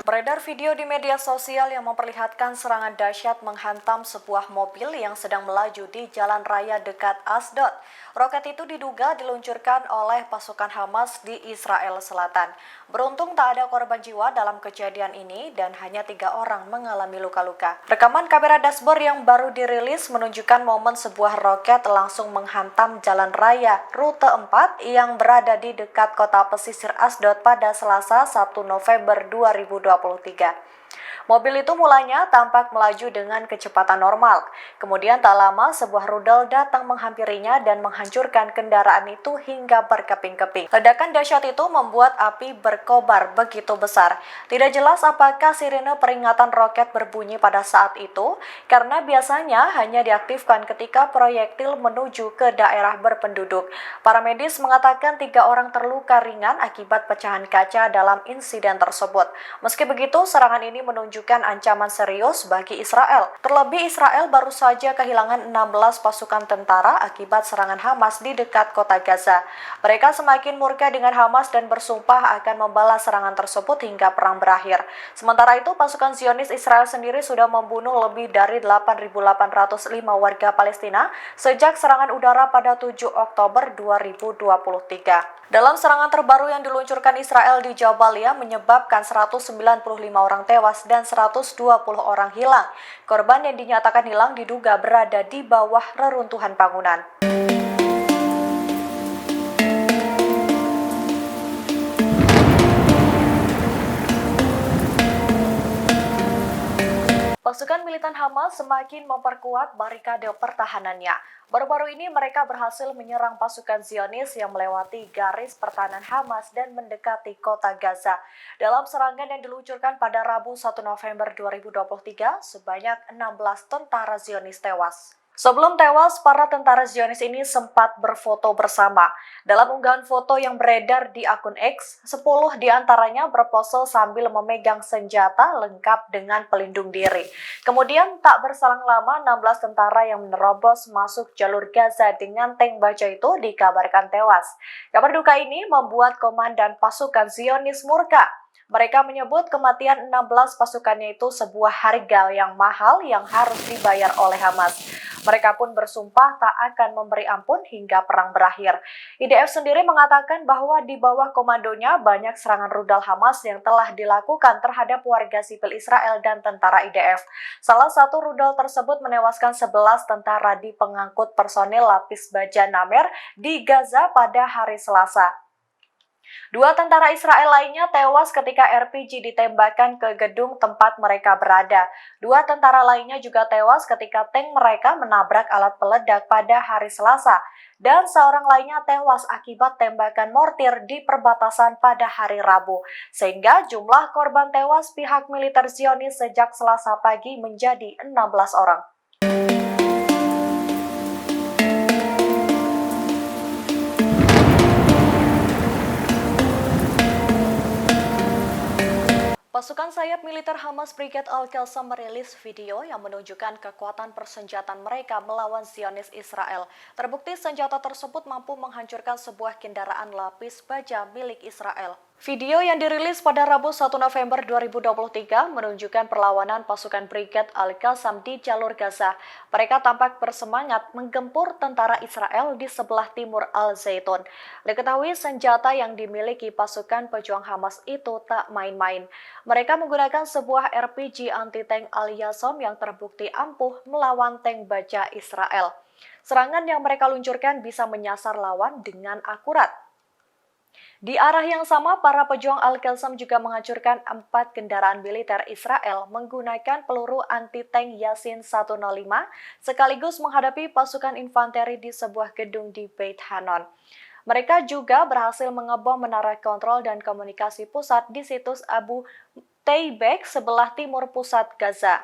Beredar video di media sosial yang memperlihatkan serangan dahsyat menghantam sebuah mobil yang sedang melaju di jalan raya dekat Asdod. Roket itu diduga diluncurkan oleh pasukan Hamas di Israel Selatan. Beruntung tak ada korban jiwa dalam kejadian ini dan hanya 3 orang mengalami luka-luka. Rekaman kamera dashboard yang baru dirilis menunjukkan momen sebuah roket langsung menghantam jalan raya rute 4 yang berada di dekat kota pesisir Asdod pada Selasa 1 November 2023. Mobil itu mulanya tampak melaju dengan kecepatan normal. Kemudian tak lama sebuah rudal datang menghampirinya dan menghancurkan kendaraan itu hingga berkeping-keping. Ledakan dahsyat itu membuat api berkobar begitu besar. Tidak jelas apakah sirene peringatan roket berbunyi pada saat itu, karena biasanya hanya diaktifkan ketika proyektil menuju ke daerah berpenduduk. Para medis mengatakan 3 orang terluka ringan akibat pecahan kaca dalam insiden tersebut. Meski begitu, serangan ini menunjukkan ancaman serius bagi Israel. Terlebih Israel baru saja kehilangan 16 pasukan tentara akibat serangan Hamas di dekat kota Gaza. Mereka semakin murka dengan Hamas dan bersumpah akan membalas serangan tersebut hingga perang berakhir. Sementara itu, pasukan Zionis Israel sendiri sudah membunuh lebih dari 8.805 warga Palestina sejak serangan udara pada 7 Oktober 2023. Dalam serangan terbaru yang diluncurkan Israel di Jabalia menyebabkan 195 orang tewas dan 120 orang hilang. Korban yang dinyatakan hilang diduga berada di bawah reruntuhan bangunan. Pasukan militan Hamas semakin memperkuat barikade pertahanannya. Baru-baru ini mereka berhasil menyerang pasukan Zionis yang melewati garis pertahanan Hamas dan mendekati kota Gaza. Dalam serangan yang diluncurkan pada Rabu 1 November 2023, sebanyak 16 tentara Zionis tewas. Sebelum tewas, para tentara Zionis ini sempat berfoto bersama. Dalam unggahan foto yang beredar di akun X, 10 diantaranya berpose sambil memegang senjata lengkap dengan pelindung diri. Kemudian, tak berselang lama, 16 tentara yang menerobos masuk jalur Gaza dengan tank baja itu dikabarkan tewas. Kabar duka ini membuat komandan pasukan Zionis murka. Mereka menyebut kematian 16 pasukannya itu sebuah harga yang mahal yang harus dibayar oleh Hamas. Mereka pun bersumpah tak akan memberi ampun hingga perang berakhir. IDF sendiri mengatakan bahwa di bawah komandonya banyak serangan rudal Hamas yang telah dilakukan terhadap warga sipil Israel dan tentara IDF. Salah satu rudal tersebut menewaskan 11 tentara di pengangkut personil lapis baja Namer di Gaza pada hari Selasa. 2 tentara Israel lainnya tewas ketika RPG ditembakkan ke gedung tempat mereka berada. 2 tentara lainnya juga tewas ketika tank mereka menabrak alat peledak pada hari Selasa. Dan seorang lainnya tewas akibat tembakan mortir di perbatasan pada hari Rabu. Sehingga jumlah korban tewas pihak militer Zionis sejak Selasa pagi menjadi 16 orang. Pasukan sayap militer Hamas Brigade Al-Qassam merilis video yang menunjukkan kekuatan persenjataan mereka melawan Zionis Israel. Terbukti senjata tersebut mampu menghancurkan sebuah kendaraan lapis baja milik Israel. Video yang dirilis pada Rabu 1 November 2023 menunjukkan perlawanan pasukan Brigade Al-Qassam di jalur Gaza. Mereka tampak bersemangat menggempur tentara Israel di sebelah timur Al-Zaitun. Diketahui senjata yang dimiliki pasukan pejuang Hamas itu tak main-main. Mereka menggunakan sebuah RPG anti-tank Al-Yasom yang terbukti ampuh melawan tank baja Israel. Serangan yang mereka luncurkan bisa menyasar lawan dengan akurat. Di arah yang sama, para pejuang Al-Qassam juga menghancurkan 4 kendaraan militer Israel menggunakan peluru anti-tank Yasin 105 sekaligus menghadapi pasukan infanteri di sebuah gedung di Beit Hanon. Mereka juga berhasil mengebom menara kontrol dan komunikasi pusat di situs Abu Taibek sebelah timur pusat Gaza.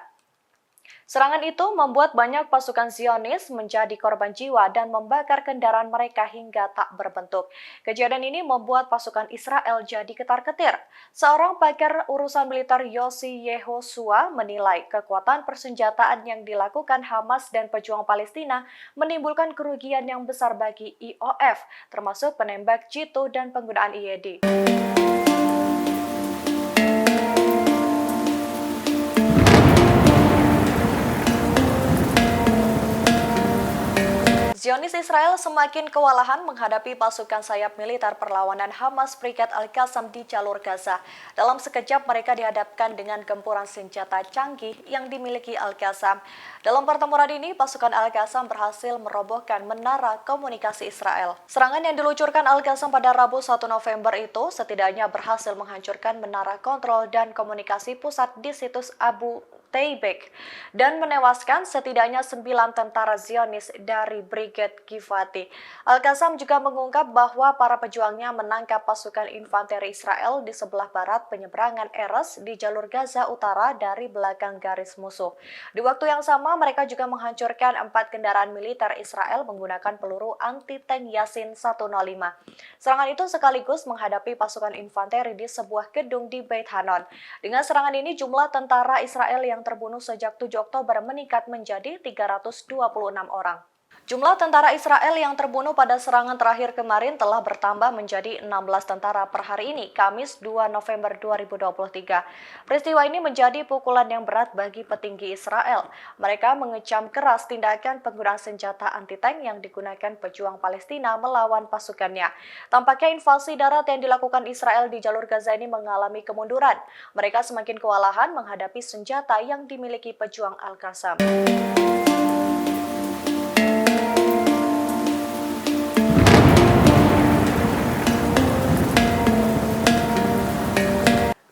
Serangan itu membuat banyak pasukan Zionis menjadi korban jiwa dan membakar kendaraan mereka hingga tak berbentuk. Kejadian ini membuat pasukan Israel jadi ketar-ketir. Seorang pakar urusan militer Yossi Yehosua menilai kekuatan persenjataan yang dilakukan Hamas dan pejuang Palestina menimbulkan kerugian yang besar bagi IOF, termasuk penembak jitu dan penggunaan IED. Zionis Israel semakin kewalahan menghadapi pasukan sayap militer perlawanan Hamas Brigade Al-Qassam di jalur Gaza. Dalam sekejap mereka dihadapkan dengan gempuran senjata canggih yang dimiliki Al-Qassam. Dalam pertempuran ini, pasukan Al-Qassam berhasil merobohkan menara komunikasi Israel. Serangan yang diluncurkan Al-Qassam pada Rabu 1 November itu setidaknya berhasil menghancurkan menara kontrol dan komunikasi pusat di situs Abu Taibek dan menewaskan setidaknya 9 tentara Zionis dari Brigade Givati. Al-Qassam juga mengungkap bahwa para pejuangnya menangkap pasukan infanteri Israel di sebelah barat penyeberangan Erez di jalur Gaza Utara dari belakang garis musuh. Di waktu yang sama, mereka juga menghancurkan 4 kendaraan militer Israel menggunakan peluru anti-tank Yasin 105. Serangan itu sekaligus menghadapi pasukan infanteri di sebuah gedung di Beit Hanon. Dengan serangan ini, jumlah tentara Israel yang terbunuh sejak 7 Oktober meningkat menjadi 326 orang. Jumlah tentara Israel yang terbunuh pada serangan terakhir kemarin telah bertambah menjadi 16 tentara per hari ini, Kamis 2 November 2023. Peristiwa ini menjadi pukulan yang berat bagi petinggi Israel. Mereka mengecam keras tindakan penggunaan senjata anti-tank yang digunakan pejuang Palestina melawan pasukannya. Tampaknya invasi darat yang dilakukan Israel di jalur Gaza ini mengalami kemunduran. Mereka semakin kewalahan menghadapi senjata yang dimiliki pejuang Al-Qassam.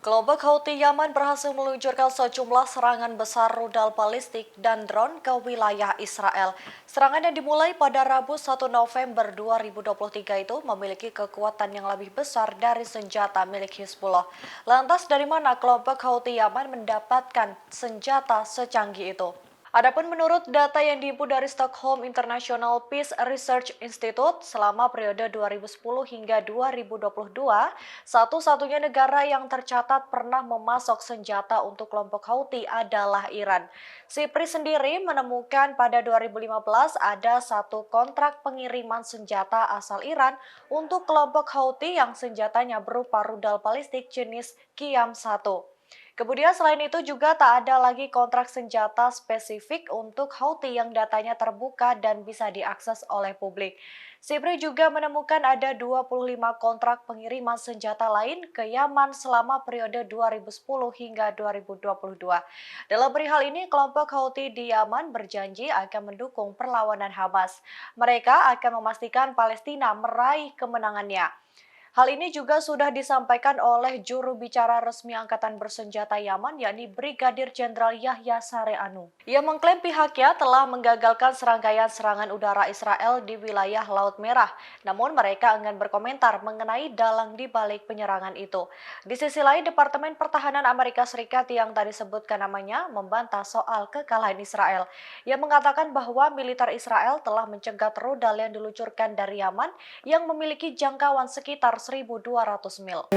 Kelompok Houthi Yaman berhasil meluncurkan sejumlah serangan besar rudal balistik dan drone ke wilayah Israel. Serangan yang dimulai pada Rabu 1 November 2023 itu memiliki kekuatan yang lebih besar dari senjata milik Hizbullah. Lantas dari mana kelompok Houthi Yaman mendapatkan senjata secanggih itu? Adapun menurut data yang dihimpun dari Stockholm International Peace Research Institute, selama periode 2010 hingga 2022, satu-satunya negara yang tercatat pernah memasok senjata untuk kelompok Houthi adalah Iran. SIPRI sendiri menemukan pada 2015 ada satu kontrak pengiriman senjata asal Iran untuk kelompok Houthi yang senjatanya berupa rudal balistik jenis Qiyam-1. Kemudian selain itu juga tak ada lagi kontrak senjata spesifik untuk Houthi yang datanya terbuka dan bisa diakses oleh publik. SIPRI juga menemukan ada 25 kontrak pengiriman senjata lain ke Yaman selama periode 2010 hingga 2022. Dalam perihal ini, kelompok Houthi di Yaman berjanji akan mendukung perlawanan Hamas. Mereka akan memastikan Palestina meraih kemenangannya. Hal ini juga sudah disampaikan oleh juru bicara resmi Angkatan Bersenjata Yaman, yakni Brigadir Jenderal Yahya Saree Anu. Ia mengklaim pihaknya telah menggagalkan serangkaian serangan udara Israel di wilayah Laut Merah, namun mereka enggan berkomentar mengenai dalang di balik penyerangan itu. Di sisi lain, Departemen Pertahanan Amerika Serikat yang tadi sebutkan namanya membantah soal kekalahan Israel. Ia mengatakan bahwa militer Israel telah mencegat rudal yang diluncurkan dari Yaman yang memiliki jangkauan sekitar 1.200 mil.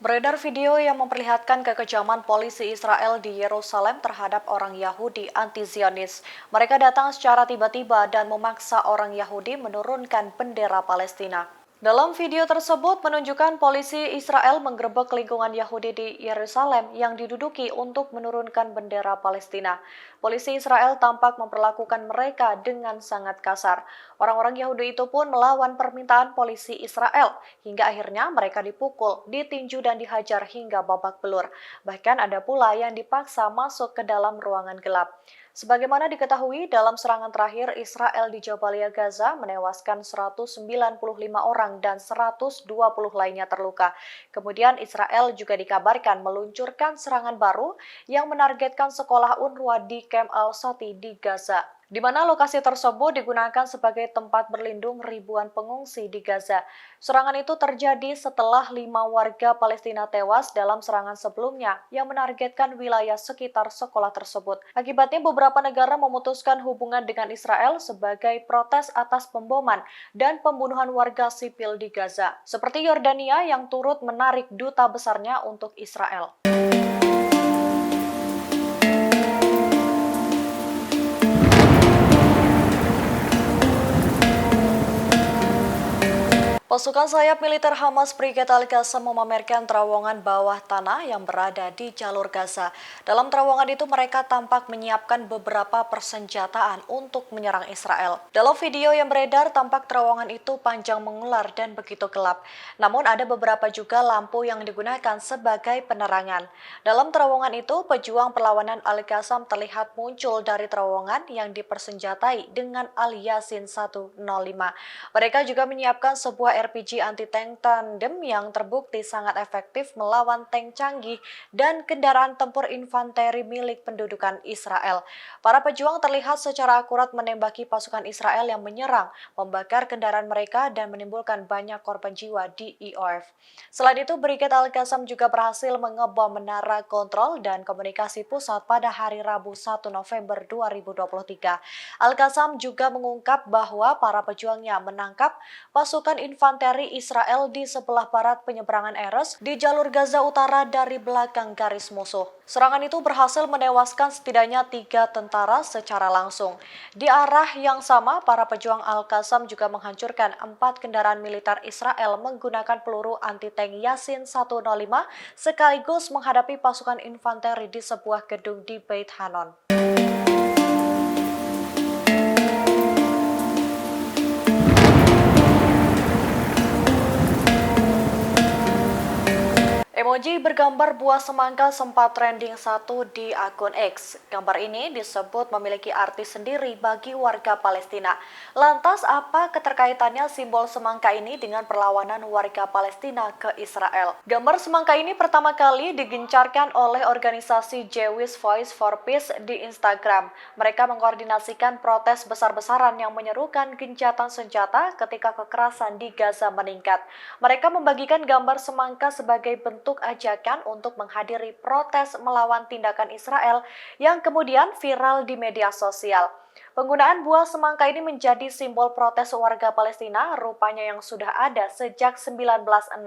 Beredar video yang memperlihatkan kekejaman polisi Israel di Yerusalem terhadap orang Yahudi anti-Zionis. Mereka datang secara tiba-tiba dan memaksa orang Yahudi menurunkan bendera Palestina. Dalam video tersebut menunjukkan polisi Israel menggerebek lingkungan Yahudi di Yerusalem yang diduduki untuk menurunkan bendera Palestina. Polisi Israel tampak memperlakukan mereka dengan sangat kasar. Orang-orang Yahudi itu pun melawan permintaan polisi Israel, hingga akhirnya mereka dipukul, ditinju dan dihajar hingga babak belur. Bahkan ada pula yang dipaksa masuk ke dalam ruangan gelap. Sebagaimana diketahui, dalam serangan terakhir Israel di Jabalia Gaza menewaskan 195 orang dan 120 lainnya terluka. Kemudian Israel juga dikabarkan meluncurkan serangan baru yang menargetkan sekolah UNRWA di Camp Al-Shati di Gaza, di mana lokasi tersebut digunakan sebagai tempat berlindung ribuan pengungsi di Gaza. Serangan itu terjadi setelah 5 warga Palestina tewas dalam serangan sebelumnya yang menargetkan wilayah sekitar sekolah tersebut. Akibatnya beberapa negara memutuskan hubungan dengan Israel sebagai protes atas pemboman dan pembunuhan warga sipil di Gaza, seperti Yordania yang turut menarik duta besarnya untuk Israel. Pasukan sayap militer Hamas Brigade Al-Qassam memamerkan terowongan bawah tanah yang berada di jalur Gaza. Dalam terowongan itu mereka tampak menyiapkan beberapa persenjataan untuk menyerang Israel. Dalam video yang beredar tampak terowongan itu panjang mengular dan begitu gelap. Namun ada beberapa juga lampu yang digunakan sebagai penerangan. Dalam terowongan itu pejuang perlawanan Al-Qassam terlihat muncul dari terowongan yang dipersenjatai dengan Al-Yasin 105. Mereka juga menyiapkan sebuah RPG anti-tank tandem yang terbukti sangat efektif melawan tank canggih dan kendaraan tempur infanteri milik pendudukan Israel. Para pejuang terlihat secara akurat menembaki pasukan Israel yang menyerang, membakar kendaraan mereka dan menimbulkan banyak korban jiwa di IOF. Selain itu, Brigade Al-Qassam juga berhasil mengebom menara kontrol dan komunikasi pusat pada hari Rabu 1 November 2023. Al-Qassam juga mengungkap bahwa para pejuangnya menangkap pasukan infanteri Israel di sebelah barat penyeberangan Erez di jalur Gaza Utara dari belakang garis musuh. Serangan itu berhasil menewaskan setidaknya 3 tentara secara langsung. Di arah yang sama, para pejuang Al-Qassam juga menghancurkan 4 kendaraan militer Israel menggunakan peluru anti-tank Yasin 105 sekaligus menghadapi pasukan infanteri di sebuah gedung di Beit Hanon. Emoji bergambar buah semangka sempat trending satu di akun X. Gambar ini disebut memiliki arti sendiri bagi warga Palestina. Lantas apa keterkaitannya simbol semangka ini dengan perlawanan warga Palestina ke Israel? Gambar semangka ini pertama kali digencarkan oleh organisasi Jewish Voice for Peace di Instagram. Mereka mengkoordinasikan protes besar-besaran yang menyerukan gencatan senjata ketika kekerasan di Gaza meningkat. Mereka membagikan gambar semangka sebagai bentuk ajakan untuk menghadiri protes melawan tindakan Israel yang kemudian viral di media sosial. Penggunaan buah semangka ini menjadi simbol protes warga Palestina rupanya yang sudah ada sejak 1960.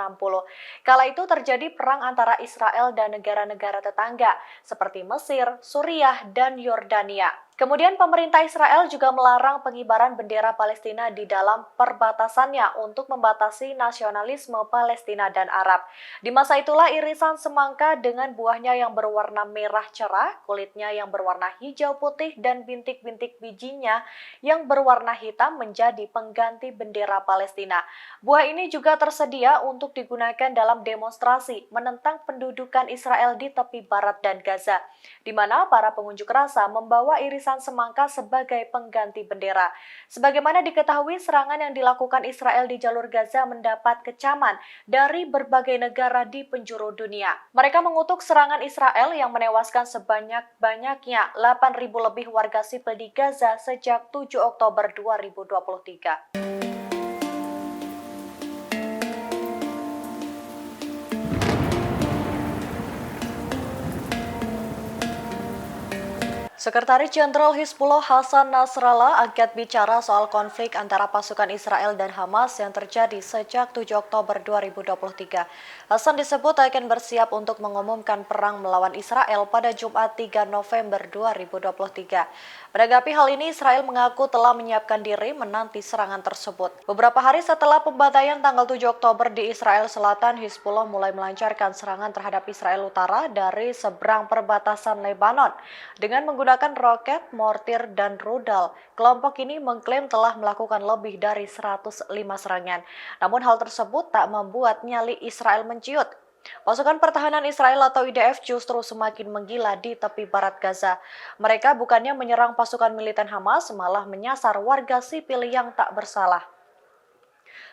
Kala itu terjadi perang antara Israel dan negara-negara tetangga seperti Mesir, Suriah, dan Yordania. Kemudian pemerintah Israel juga melarang pengibaran bendera Palestina di dalam perbatasannya untuk membatasi nasionalisme Palestina dan Arab. Di masa itulah irisan semangka dengan buahnya yang berwarna merah cerah, kulitnya yang berwarna hijau putih, dan bintik-bintik bijinya yang berwarna hitam menjadi pengganti bendera Palestina. Buah ini juga tersedia untuk digunakan dalam demonstrasi menentang pendudukan Israel di tepi barat dan Gaza, di mana para pengunjuk rasa membawa irisan semangka sebagai pengganti bendera. Sebagaimana diketahui, serangan yang dilakukan Israel di jalur Gaza mendapat kecaman dari berbagai negara di penjuru dunia. Mereka mengutuk serangan Israel yang menewaskan sebanyak-banyaknya 8.000 lebih warga sipil di Gaza sejak 7 Oktober 2023. Sekretaris Jenderal Hizbullah Hasan Nasrallah angkat bicara soal konflik antara pasukan Israel dan Hamas yang terjadi sejak 7 Oktober 2023. Hasan disebut akan bersiap untuk mengumumkan perang melawan Israel pada Jumat 3 November 2023. Menanggapi hal ini, Israel mengaku telah menyiapkan diri menanti serangan tersebut. Beberapa hari setelah pembantaian tanggal 7 Oktober di Israel Selatan, Hizbullah mulai melancarkan serangan terhadap Israel Utara dari seberang perbatasan Lebanon dengan menggunakan roket, mortir, dan rudal. Kelompok ini mengklaim telah melakukan lebih dari 105 serangan. Namun hal tersebut tak membuat nyali Israel menciut. Pasukan pertahanan Israel atau IDF justru semakin menggila di tepi barat Gaza. Mereka bukannya menyerang pasukan militer Hamas, malah menyasar warga sipil yang tak bersalah.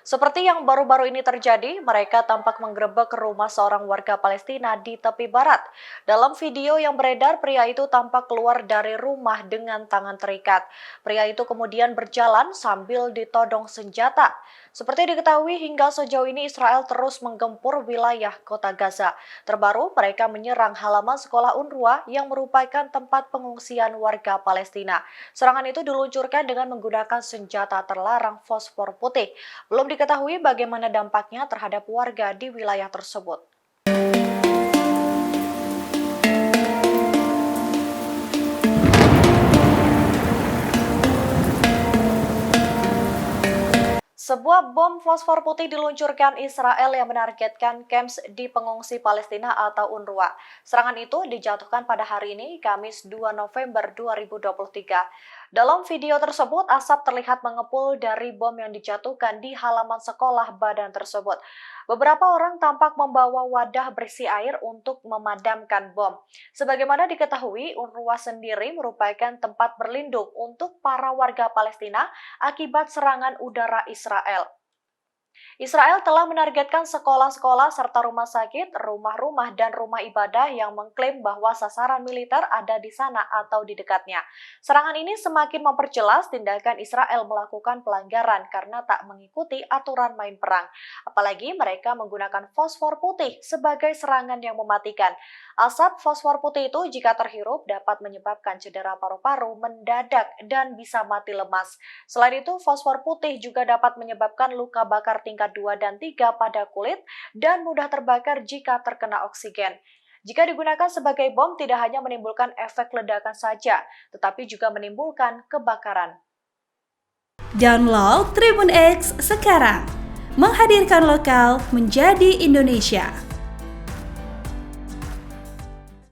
Seperti yang baru-baru ini terjadi, mereka tampak menggerebek rumah seorang warga Palestina di tepi barat. Dalam video yang beredar, pria itu tampak keluar dari rumah dengan tangan terikat. Pria itu kemudian berjalan sambil ditodong senjata. Seperti diketahui, hingga sejauh ini Israel terus menggempur wilayah kota Gaza. Terbaru, mereka menyerang halaman sekolah UNRWA yang merupakan tempat pengungsian warga Palestina. Serangan itu diluncurkan dengan menggunakan senjata terlarang fosfor putih. Belum diketahui bagaimana dampaknya terhadap warga di wilayah tersebut. Sebuah bom fosfor putih diluncurkan Israel yang menargetkan camps di pengungsi Palestina atau UNRWA. Serangan itu dijatuhkan pada hari ini, Kamis 2 November 2023. Dalam video tersebut, asap terlihat mengepul dari bom yang dijatuhkan di halaman sekolah badan tersebut. Beberapa orang tampak membawa wadah berisi air untuk memadamkan bom. Sebagaimana diketahui, UNRWA sendiri merupakan tempat berlindung untuk para warga Palestina akibat serangan udara Israel. Israel telah menargetkan sekolah-sekolah serta rumah sakit, rumah-rumah, dan rumah ibadah yang mengklaim bahwa sasaran militer ada di sana atau di dekatnya. Serangan ini semakin memperjelas tindakan Israel melakukan pelanggaran karena tak mengikuti aturan main perang. Apalagi mereka menggunakan fosfor putih sebagai serangan yang mematikan. Asap fosfor putih itu jika terhirup dapat menyebabkan cedera paru-paru mendadak dan bisa mati lemas. Selain itu, fosfor putih juga dapat menyebabkan luka bakar tingkat 2 dan 3 pada kulit dan mudah terbakar jika terkena oksigen. Jika digunakan sebagai bom tidak hanya menimbulkan efek ledakan saja, tetapi juga menimbulkan kebakaran. Download Tribun X sekarang, menghadirkan lokal menjadi Indonesia.